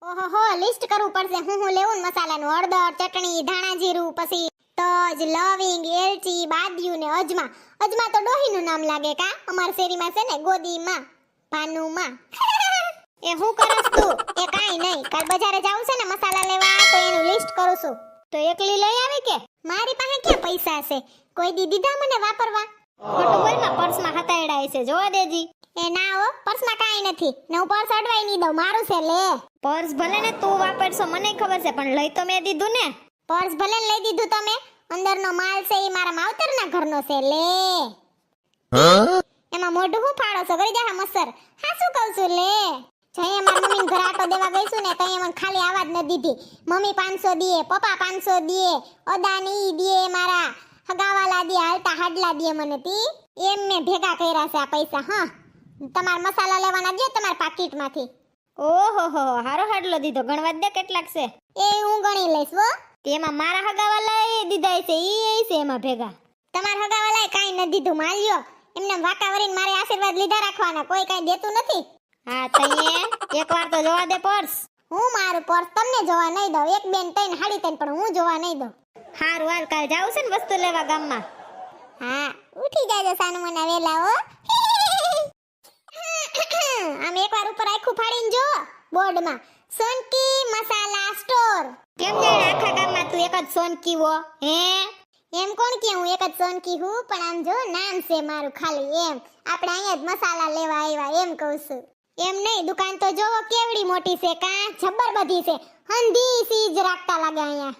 ઓહો લિસ્ટ કરવું પડશે હું લેવું ને મસાલાનું હળદર ચટણી ધાણા જીરું પછી તજ લવિંગ એલચી બાદિયું ને અજમા અજમા તો ડોહીનું નામ લાગે કા અમાર શેરીમાં છે ને ગોદીમાં ભાનુમાં એ હું કરસ તું એ કાઈ નહીં કાલ બજારે જાવું છે ને મસાલા લેવા તો એનું લિસ્ટ કરું છું તો એકલી લઈ આવી કે મારી પાસે ક્યાં પૈસા છે કોઈ દી દીધા મને વાપરવા ખોટું બોલમાં પર્સમાં હતાયડાય છે જોવા દેજી એ ના હો પર્સમાં કાઈ નથી ને હું પર્સ અડવાઈ નહીં દઉં મારું છે લે પર્સ ભલે ને તું વાપરશો મને ખબર છે પણ લઈ તો મેં દીધું ને પર્સ ભલે લઈ દીધું તમે અંદરનો માલ છે એ મારા માવતરના ઘરનો છે લે એમાં મોઢું હું ફાડો છો ગઈ જા મસર હા શું કહું છું લે જઈએ મારા મમ્મીને ઘર આટો દેવા ગઈ છું ને તો મને ખાલી આવાજ ન દીધી મમ્મી 500 દીએ પપ્પા 500 દીએ અદાની દીએ મારા હગાવાલા દીએ હાલતા હાડલા દીએ મને તી એમ મેં ભેગા કર્યા છે આ પૈસા હા તમાર મસાલા લેવાના દે તમારા પાકીટમાંથી ઓહો હો હારો હાડલો દીધો ગણવા દે કેટલાક છે એ હું ગણી લઈશ હો તેમાં મારા હગાવાલા એ દીધા છે ઈ છે એમાં ભેગા તમાર હગાવાલાએ કાઈ ન દીધું માલ્યો એમને વાકાવરીને મારે આશીર્વાદ લીધા રાખવાના કોઈ કાઈ દેતું નથી હા તઈએ એકવાર તો જોવા દે પર્સ હું મારું પર્સ તમને જોવા નહીં દઉં એક બેન તઈને હાડી તઈને પણ હું જોવા નહીં દઉં હારું હાલ કાલ જાવું છે ને વસ્તુ લેવા ગામમાં હા ઉઠી જાજો સાનુ મના વેલા હો આમ એકવાર ઉપર આખું ફાડીને જો બોર્ડમાં સોનકી મસાલા સ્ટોર કેમ જાણે આખા ગામમાં તું એક જ સોનકી હો હે એમ કોણ કે હું એક જ સોનકી હું પણ આમ જો નામ છે મારું ખાલી એમ આપણે અહીંયા જ મસાલા લેવા આવ્યા એમ કહું છું એમ નહીં દુકાન તો જોવો કેવડી મોટી છે કા જબ્બર બધી છે હંધી સીજ રાખતા લાગે અહીંયા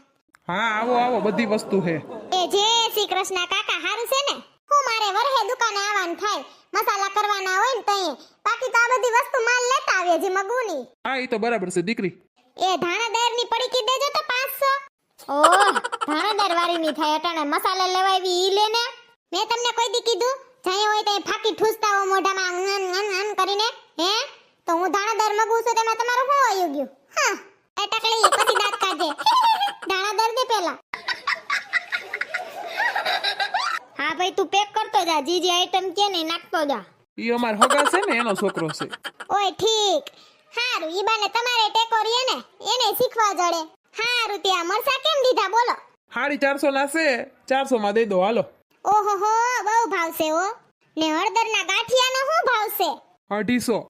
હા આવો આવો બધી વસ્તુ છે એ જય શ્રી કૃષ્ણ કાકા હારું છે ને હું મારે વરહે દુકાને આવવાનું થાય મસાલા કરવાના હોય ને તઈએ બાકી તો આ બધી વસ્તુ માલ લેતા આવીએ જે મગુની હા એ તો બરાબર છે દીકરી એ ધાણાદારની પડીકી દેજો તો 500 ઓહ ધાણાદાર વાળી ની થાય અટાણે મસાલા લેવા આવી ઈ લેને મેં તમને કોઈ દી કીધું જઈએ હોય તો ફાકી ઠૂસતા હો મોઢામાં અન કરીને હે તો હું ધાણાદાર મગું છું તેમાં તમારું શું આવી ગયું હા એ ટકલી પછી દાંત કાઢજે ધાણાદાર દે પેલા હા ભાઈ તું પેક કરતો જા જે આઈટમ કે ને નાખતો જા ઈ અમાર હગા છે ને એનો છોકરો છે ઓય ઠીક હારું ઈ બાને તમારે ટેકો રીએ ને એને શીખવા જડે હારું ત્યાં મરસા કેમ દીધા બોલો 450 ના છે 400 માં દઈ દો હાલો ઓહો હો બહુ ભાવશે હો ને હળદરના ગાંઠિયાનો શું ભાવશે 250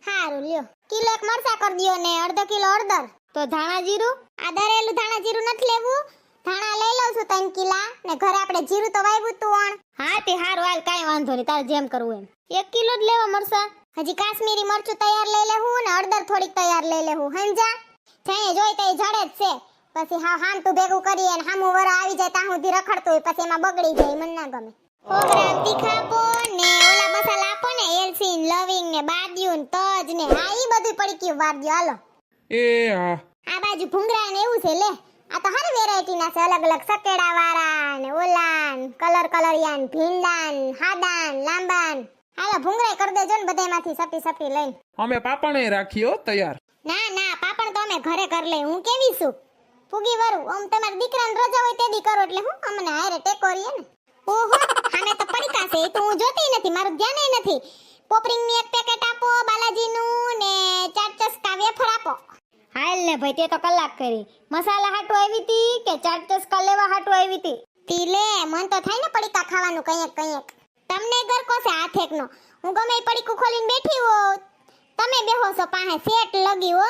હારું લ્યો કિલો એક મરસા કર દિયો ને અડધો કિલો હળદર તો ધાણા જીરું આ દરેલું ધાણા જીરું નથી લેવું ધાણા લઈ લઉં છું 3 કિલા ને ઘરે આપણે જીરું તો વાવ્યું તું ઓણ હા તે હારું હાલ કાઈ વાંધો નહીં તારે જેમ કરવું એમ 1 કિલો જ લેવા મરસા હજી કાશ્મીરી મરચું તૈયાર લઈ લેવું ને હળદર થોડીક તૈયાર લઈ લેવું સમજા જઈએ જોઈ તો જડે જ છે પછી હામ તું ભેગું કરીએ ને હામું વર આવી જાય ત્યાં સુધી રખડતું હોય પછી એમાં બગડી જાય મને ના ગમે 100 ગ્રામ તીખા આપો ને ઓલા મસાલા આપો ને એલચી લવિંગ ને બાદિયું ને તજ ને હા ઈ બધું પડી ગયું વાર દ્યો હાલો એ હા આ બાજુ ભૂંગરા ને એવું છે લે આ તો હર વેરાયટી ના છે અલગ અલગ સકેડા વાળા ને ઓલાન કલરિયાન ભીંડાન હાદાન લાંબાન હાલો ભૂંગરા કરી દેજો ને બધામાંથી સપી લઈને અમે પાપણે રાખીઓ તૈયાર ના પાપણ તો અમે ઘરે કર લે હું કેવી છું ફૂગી વરું આમ તમારા દીકરાને રજા હોય તેદી કરો એટલે હું અમને હારે ટેકો રીએ ને ઓહો હામે તો પડીકા છે એ તો હું જોતી નથી મારું ધ્યાન નથી પોપરિંગ ની એક પેકેટ આપો બાલાજી નું ને 4 ચસ્કા વેફર આપો હાલ ને ભાઈ તે તો કલાક કરી મસાલા હાટુ આવી તી કે 4 ચસ્કા લેવા હાટુ આવી તી તી લે મન તો થાય ને પડીકા ખાવાનું કંઈક તમને ઘર કોસે હાથેકનો હું ગમે ઈ પડીકું ખોલીને બેઠી હો તમે બેહો છો પાસે સેટ લગી હો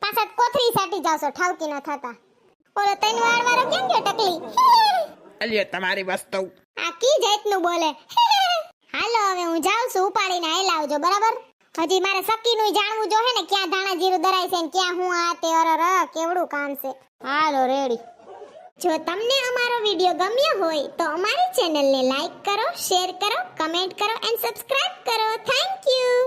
પાછા કોથરી સાટી જાવ છો ઠાવકી ન થતા ઓલો તૈન વાળો કેમ ગયો ટકલી અલ્યા તમારી વસ્તુ આ કી જાતનું બોલે હાલો હવે હું જાઉં છું ઉપાડીને આઈ લાવજો બરાબર હજી મારે સકીનું જાણવું જો હે ને ક્યાં ધાણા જીરું દરાય છે ને ક્યાં હું આ તે અરર કેવડું કામ છે હાલો રેડી જો તમને અમારો વિડિયો ગમ્યો હોય તો અમારી ચેનલને લાઈક કરો શેર કરો કમેન્ટ કરો એન્ડ સબસ્ક્રાઇબ કરો થેન્ક યુ